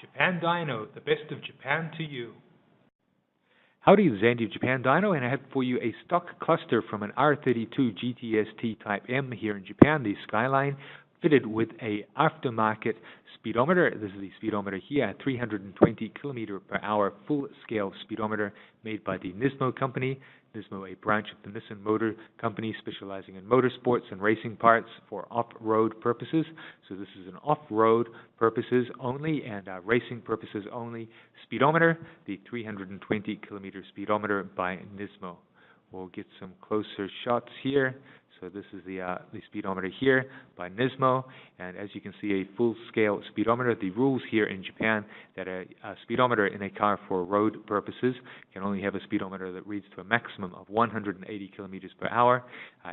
Japan Dyno, the best of Japan to you. Howdy, this is Andy of Japan Dyno, and I have for you a stock cluster from an R32 GTST Type M here in Japan, the Skyline, fitted with a aftermarket speedometer. This is the speedometer here, a 320 km per hour full-scale speedometer made by the NISMO company. NISMO, a branch of the Nissan Motor Company specializing in motorsports and racing parts for off-road purposes. So this is an off-road purposes only and racing purposes only speedometer, the 320 km speedometer by NISMO. We'll get some closer shots here. So this is the speedometer here by NISMO, and as you can see, a full-scale speedometer. The rules here in Japan that a speedometer in a car for road purposes can only have a speedometer that reads to a maximum of 180 kilometers per hour.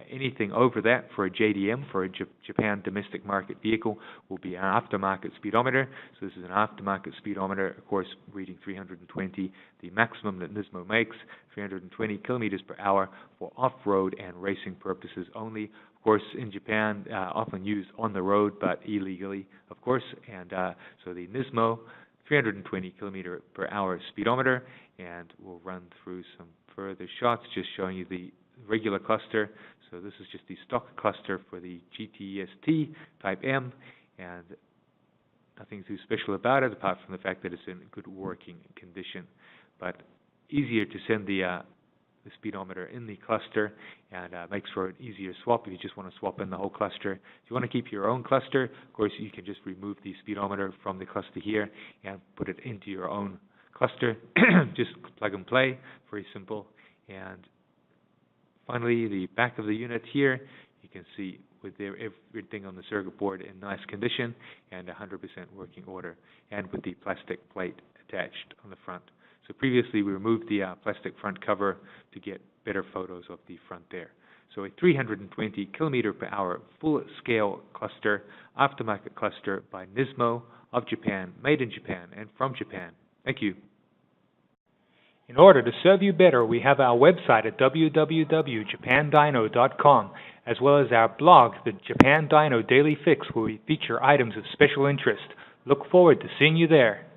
Anything over that for a JDM, for a Japan domestic market vehicle, will be an aftermarket speedometer. So this is an aftermarket speedometer, of course, reading 320, the maximum that NISMO makes, 320 kilometers per hour for off-road and racing purposes only. Of course, in Japan, often used on the road, but illegally, of course. And so the NISMO 320 kilometer per hour speedometer, and we'll run through some further shots, just showing you the regular cluster. So this is just the stock cluster for the GTST Type M, and nothing too special about it, apart from the fact that it's in good working condition. But easier to send the speedometer in the cluster, and makes for an easier swap if you just want to swap in the whole cluster. If you want to keep your own cluster, of course, you can just remove the speedometer from the cluster here and put it into your own cluster. Just plug and play, very simple. And finally, the back of the unit here, you can see with everything on the circuit board in nice condition and 100% working order, and with the plastic plate attached on the front. So previously we removed the plastic front cover to get better photos of the front there. So a 320 km per hour full-scale cluster, aftermarket cluster by NISMO of Japan, made in Japan and from Japan. Thank you. In order to serve you better, we have our website at www.japandyno.com, as well as our blog, the Japan Dyno Daily Fix, where we feature items of special interest. Look forward to seeing you there.